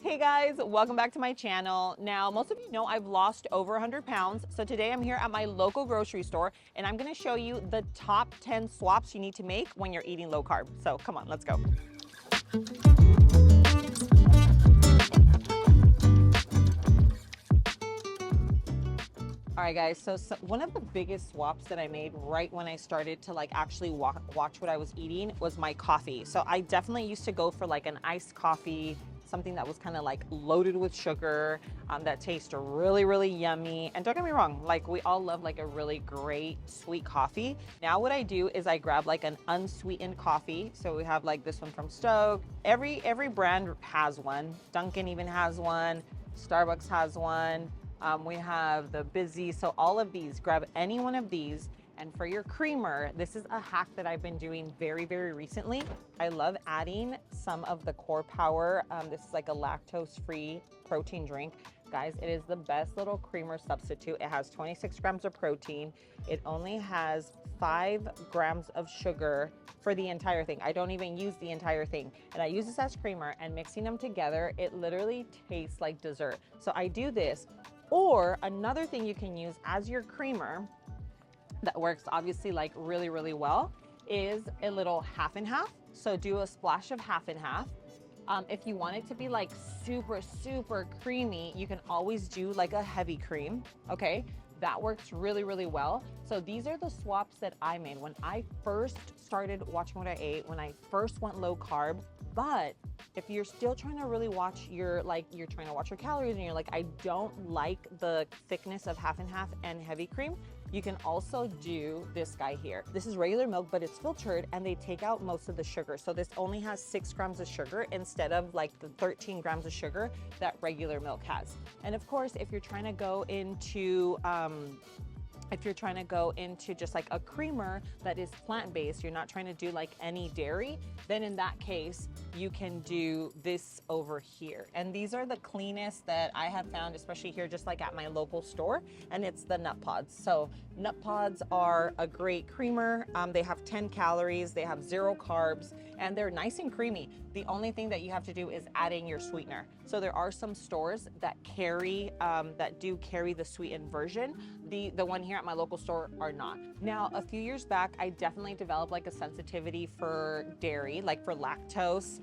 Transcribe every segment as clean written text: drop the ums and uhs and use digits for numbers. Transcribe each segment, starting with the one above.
Hey guys, welcome back to my channel. Now, most of you know I've lost over 100 pounds. So today I'm here at my local grocery store and I'm gonna show you the top 10 swaps you need to make when you're eating low carb. So come on, let's go. All right guys, so one of the biggest swaps that I made right when I started to actually watch what I was eating was my coffee. So I definitely used to go for an iced coffee, something that was kind of loaded with sugar, that tastes really, really yummy. And don't get me wrong, we all love a really great sweet coffee. Now what I do is I grab an unsweetened coffee. So we have this one from Stoke. Every brand has one. Dunkin' even has one. Starbucks has one. We have the Busy. So all of these, grab any one of these. And for your creamer, this is a hack that I've been doing very, very recently. I love adding some of the Core Power. This is a lactose-free protein drink. Guys, it is the best little creamer substitute. It has 26 grams of protein. It only has 5 grams of sugar for the entire thing. I don't even use the entire thing. And I use this as creamer, and mixing them together, it literally tastes like dessert. So I do this. Or another thing you can use as your creamer that works obviously really, really well is a little half and half. So do a splash of half and half. If you want it to be super, super creamy, you can always do a heavy cream, okay? That works really, really well. So these are the swaps that I made when I first started watching what I ate, when I first went low carb. But if you're still trying to really watch your, you're trying to watch your calories and you're I don't like the thickness of half and half and heavy cream, you can also do this guy here. This is regular milk, but it's filtered and they take out most of the sugar. So this only has 6 grams of sugar instead of the 13 grams of sugar that regular milk has. And of course, if you're trying to go into, just a creamer that is plant-based, you're not trying to do any dairy, then in that case, you can do this over here. And these are the cleanest that I have found, especially here just at my local store, and it's the nut pods. So nut pods are a great creamer. They have 10 calories, they have 0 carbs, and they're nice and creamy. The only thing that you have to do is add in your sweetener. So there are some stores that do carry the sweetened version. The one here at my local store are not. Now, a few years back, I definitely developed a sensitivity for dairy, for lactose.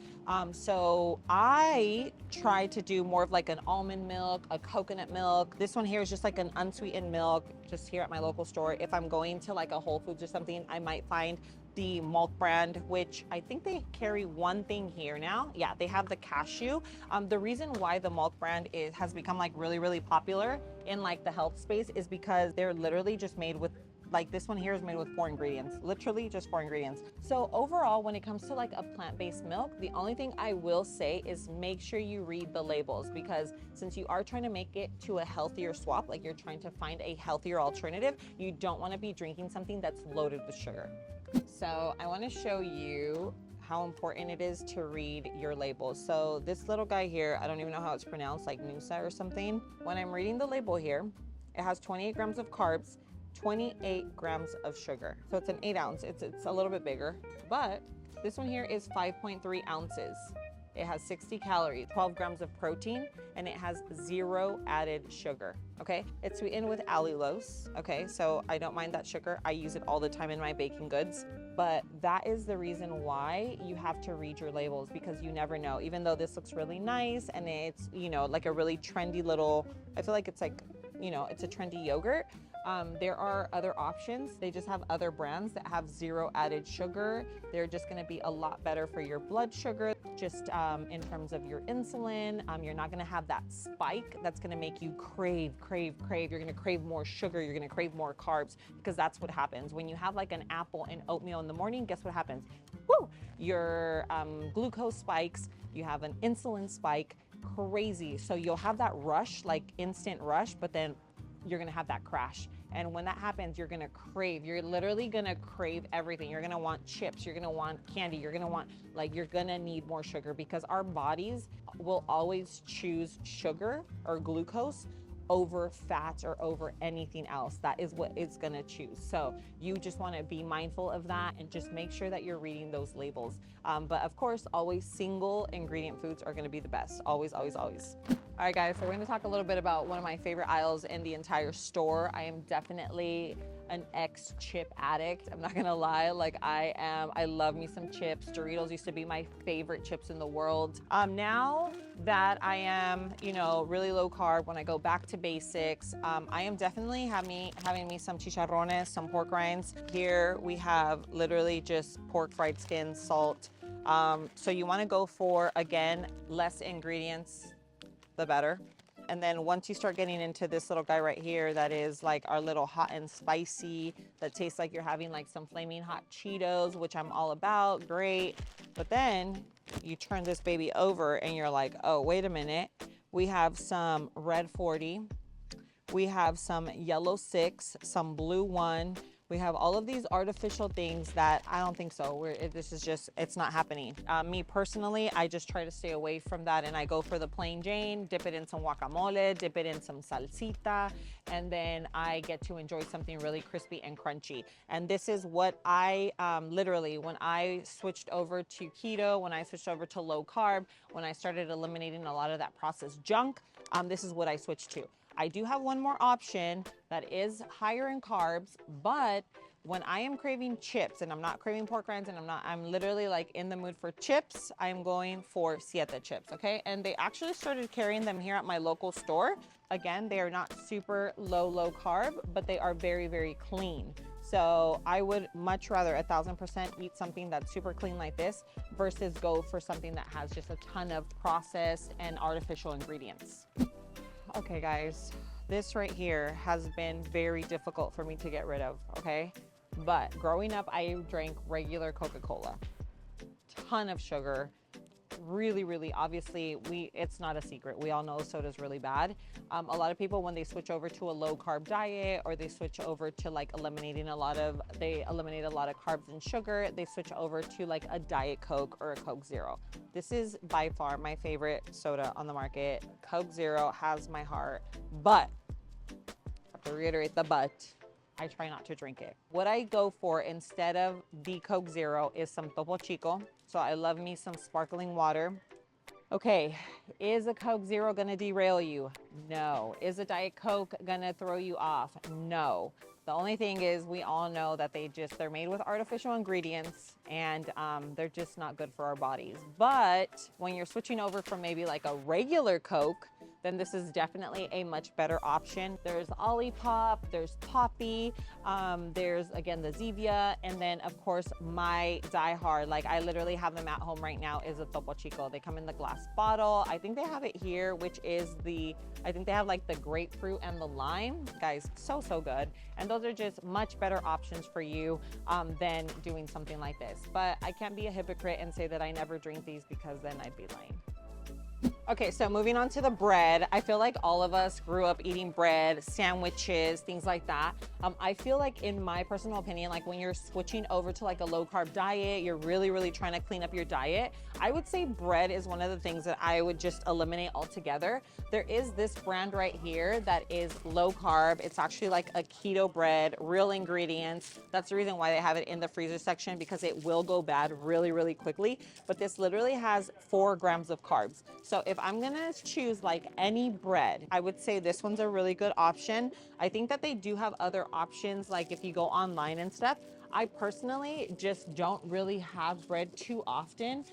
So I tried to do more of an almond milk, a coconut milk. This one here is just an unsweetened milk, just here at my local store. If I'm going to a Whole Foods or something, I might find the Milk brand, which I think they carry one thing here now. Yeah, they have the cashew. The reason why the Milk brand has become really, really popular in the health space is because they're literally just made with this one here is made with 4 ingredients, literally just 4 ingredients. So overall, when it comes to a plant-based milk, the only thing I will say is make sure you read the labels, because since you are trying to make it to a healthier swap, you're trying to find a healthier alternative, you don't want to be drinking something that's loaded with sugar. So I want to show you how important it is to read your labels. So this little guy here, I don't even know how it's pronounced, Noosa or something. When I'm reading the label here, it has 28 grams of carbs, 28 grams of sugar. So it's an 8 ounce, it's a little bit bigger, but this one here is 5.3 ounces. It has 60 calories, 12 grams of protein, and it has 0 added sugar, okay? It's sweetened with allulose, okay? So I don't mind that sugar. I use it all the time in my baking goods, but that is the reason why you have to read your labels, because you never know. Even though this looks really nice and it's, a really trendy little, I feel like it's it's a trendy yogurt. There are other options. They just have other brands that have 0 added sugar. They're just gonna be a lot better for your blood sugar, just in terms of your insulin. You're not gonna have that spike that's gonna make you crave. You're gonna crave more sugar, you're gonna crave more carbs, because that's what happens. When you have an apple and oatmeal in the morning, guess what happens? Woo! Your glucose spikes, you have an insulin spike, crazy. So you'll have that rush, instant rush, but then you're gonna have that crash. And when that happens, you're gonna crave. You're literally gonna crave everything. You're gonna want chips, you're gonna want candy, you're gonna want, you're gonna need more sugar, because our bodies will always choose sugar or glucose over fats or over anything else. That is what it's gonna choose. So you just wanna be mindful of that and just make sure that you're reading those labels. But of course, always single ingredient foods are gonna be the best. Always, always, always. All right, guys, so we're gonna talk a little bit about one of my favorite aisles in the entire store. I am definitely an ex-chip addict. I'm not gonna lie, like I am. I love me some chips. Doritos used to be my favorite chips in the world. Now that I am, you know, really low carb, when I go back to basics, I am definitely having me some chicharrones, some pork rinds. Here we have literally just pork fried skin, salt. So you wanna go for, again, less ingredients, the better. And then once you start getting into this little guy right here, that is like our little hot and spicy, that tastes like you're having like some flaming hot Cheetos, which I'm all about, great. But then you turn this baby over and you're like, oh, wait a minute. We have some red 40. We have some yellow 6, some blue 1. We have all of these artificial things that I don't think so. This is just, it's not happening. Me personally, I just try to stay away from that, and I go for the plain Jane, dip it in some guacamole, dip it in some salsita, and then I get to enjoy something really crispy and crunchy. And this is what I literally, when I switched over to keto, when I switched over to low carb, when I started eliminating a lot of that processed junk, this is what I switched to. I do have one more option that is higher in carbs, but when I am craving chips and I'm not craving pork rinds and I'm literally like in the mood for chips, I'm going for Siete chips, okay? And they actually started carrying them here at my local store. Again, they are not super low carb, but they are very, very clean. So I would much rather 1000% eat something that's super clean like this versus go for something that has just a ton of processed and artificial ingredients. Okay guys, this right here has been very difficult for me to get rid of, okay? But growing up, I drank regular Coca-Cola, ton of sugar, really, obviously, it's not a secret. We all know soda's really bad. A lot of people, when they switch over to a low carb diet, or they switch over to like eliminate a lot of carbs and sugar, they switch over to like a Diet Coke or a Coke Zero. This is by far my favorite soda on the market. Coke Zero has my heart, but I have to reiterate the but. I try not to drink it. What I go for instead of the Coke Zero is some Topo Chico. So I love me some sparkling water. Okay, is a Coke Zero gonna derail you? No. Is a Diet Coke gonna throw you off? No. The only thing is, we all know that they're made with artificial ingredients, and they're just not good for our bodies. But when you're switching over from maybe like a regular Coke, then this is definitely a much better option. There's Olipop, there's Poppy, there's again the Zevia, and then of course my diehard, like I literally have them at home right now, is a Topo Chico. They come in the glass bottle. I think they have it here, which is I think they have like the grapefruit and the lime. Guys, so good. And those are just much better options for you than doing something like this. But I can't be a hypocrite and say that I never drink these, because then I'd be lying. Okay, so moving on to the bread. I feel like all of us grew up eating bread, sandwiches, things like that. I feel like, in my personal opinion, like when you're switching over to like a low carb diet, you're really trying to clean up your diet, I would say bread is one of the things that I would just eliminate altogether. There is this brand right here that is low carb. It's actually like a keto bread, real ingredients. That's the reason why they have it in the freezer section, because it will go bad really quickly. But this literally has 4 grams of carbs. So if I'm gonna choose like any bread, I would say this one's a really good option. I think that they do have other options, like if you go online and stuff. I personally just don't really have bread too often.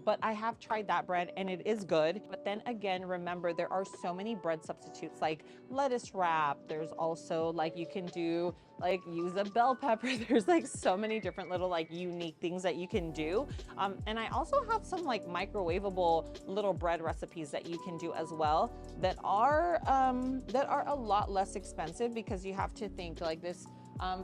But I have tried that bread and it is good. But then again, remember, there are so many bread substitutes, like lettuce wrap. There's also like, you can do like use a bell pepper. There's like so many different little like unique things that you can do. And I also have some like microwavable little bread recipes that you can do as well, that are a lot less expensive, because you have to think like this.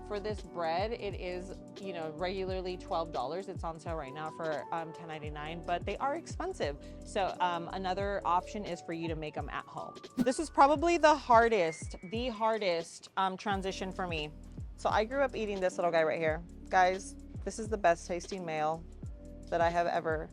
For this bread, it is, you know, regularly $12. It's on sale right now for $10.99, but they are expensive. So another option is for you to make them at home. This is probably the hardest transition for me. So I grew up eating this little guy right here. Guys, this is the best tasting meal that I have ever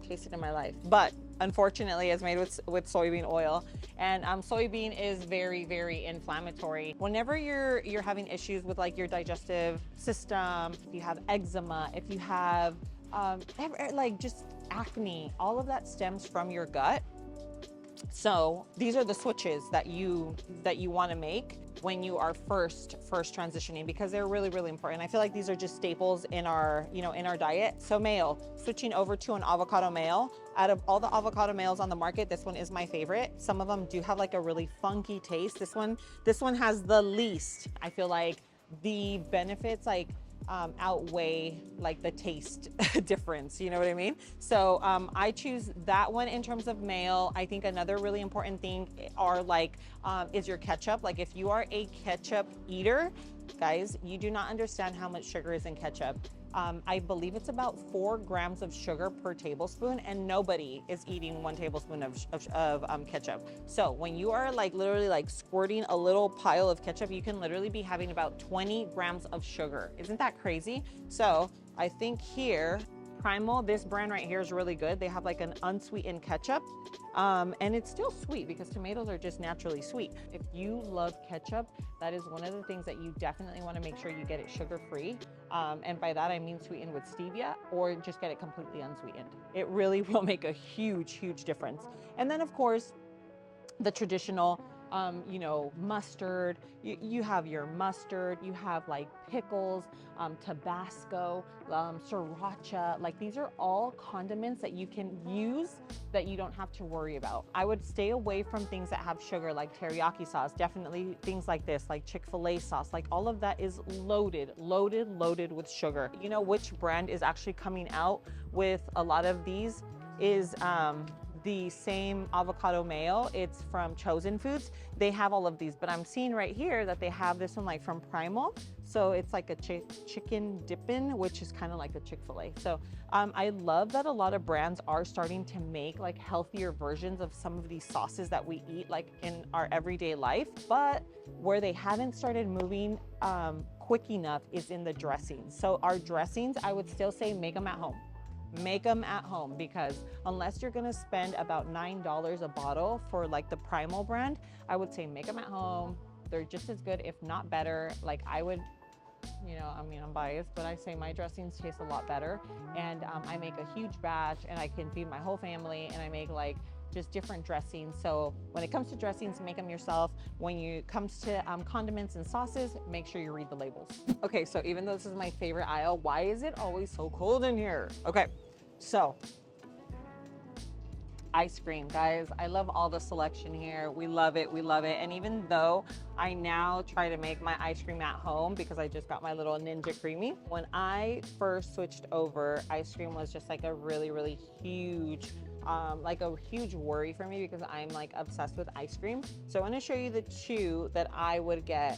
tasted in my life. But unfortunately, is made with soybean oil. And soybean is very, very inflammatory. Whenever you're having issues with like your digestive system, if you have eczema, if you have like just acne, all of that stems from your gut. So these are the switches that you want to make when you are first transitioning, because they're really, really important. I feel like these are just staples in our, in our diet. So mayo, switching over to an avocado mayo. Out of all the avocado mayos on the market, this one is my favorite. Some of them do have like a really funky taste. This one has the least. I feel like the benefits like outweigh like the taste difference, you know what I mean? So I choose that one in terms of mayo. I think another really important thing are like is your ketchup. Like if you are a ketchup eater, guys, you do not understand how much sugar is in ketchup. I believe it's about 4 grams of sugar per tablespoon, and nobody is eating 1 tablespoon of ketchup. So when you are like literally like squirting a little pile of ketchup, you can literally be having about 20 grams of sugar. Isn't that crazy? So I think here, Primal, this brand right here is really good. They have like an unsweetened ketchup, and it's still sweet because tomatoes are just naturally sweet. If you love ketchup, that is one of the things that you definitely want to make sure you get it sugar-free. And by that, I mean sweetened with stevia, or just get it completely unsweetened. It really will make a huge, huge difference. And then of course, the traditional, mustard. You have your mustard, you have like pickles, Tabasco, sriracha. Like these are all condiments that you can use that you don't have to worry about. I would stay away from things that have sugar, like teriyaki sauce. Definitely things like this, like Chick-fil-A sauce. Like all of that is loaded with sugar. You know which brand is actually coming out with a lot of these is the same avocado mayo. It's from Chosen Foods. They have all of these, but I'm seeing right here that they have this one like from Primal. So it's like a chicken dippin', which is kind of like a Chick-fil-A. So I love that a lot of brands are starting to make like healthier versions of some of these sauces that we eat like in our everyday life. But where they haven't started moving quick enough is in the dressings. So our dressings, I would still say make them at home. Make them at home, because unless you're gonna spend about $9 a bottle for like the Primal brand, I would say make them at home. They're just as good, if not better. Like I would, I'm biased, but I say my dressings taste a lot better. And I make a huge batch and I can feed my whole family, and I make like just different dressings. So when it comes to dressings, make them yourself. When it comes to condiments and sauces, make sure you read the labels. Okay, so even though this is my favorite aisle, why is it always so cold in here? Okay, so ice cream, guys. I love all the selection here. We love it, we love it. And even though I now try to make my ice cream at home because I just got my little Ninja Creamy, when I first switched over, ice cream was just like a really, really huge worry for me, because I'm like obsessed with ice cream. So I want to show you the 2 that I would get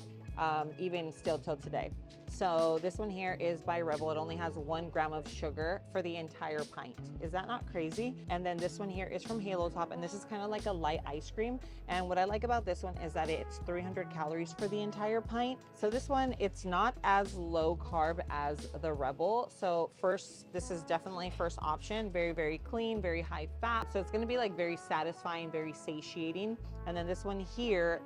even still till today. So this one here is by Rebel. It only has 1 gram of sugar for the entire pint. Is that not crazy? And then this one here is from Halo Top, and this is kind of like a light ice cream. And what I like about this one is that it's 300 calories for the entire pint. So this one, it's not as low carb as the Rebel. So first, this is definitely first option. Very, very clean, very high fat. So it's gonna be like very satisfying, very satiating. And then this one here,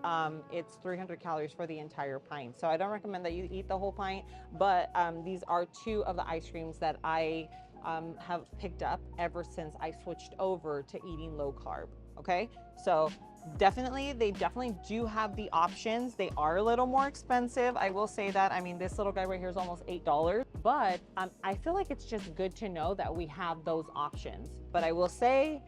it's 300 calories for the entire pint. So I don't recommend that you eat the whole pint, but these are 2 of the ice creams that I have picked up ever since I switched over to eating low carb. Okay, so they definitely do have the options. They are a little more expensive, I will say that. I mean, this little guy right here is almost $8, but I feel like it's just good to know that we have those options. But I will say,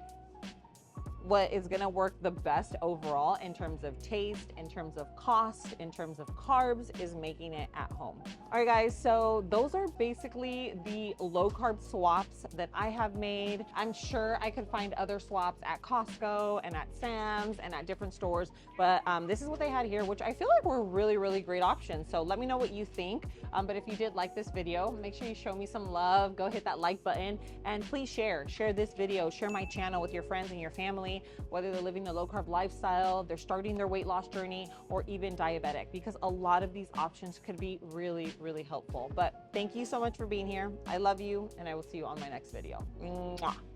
what is gonna work the best overall in terms of taste, in terms of cost, in terms of carbs, is making it at home. All right, guys, so those are basically the low carb swaps that I have made. I'm sure I could find other swaps at Costco and at Sam's and at different stores, but this is what they had here, which I feel like were really, really great options. So let me know what you think. But if you did like this video, make sure you show me some love. Go hit that like button, and please share this video, share my channel with your friends and your family, whether they're living a low carb lifestyle, they're starting their weight loss journey, or even diabetic, because a lot of these options could be really, really helpful. But thank you so much for being here. I love you, and I will see you on my next video. Mwah.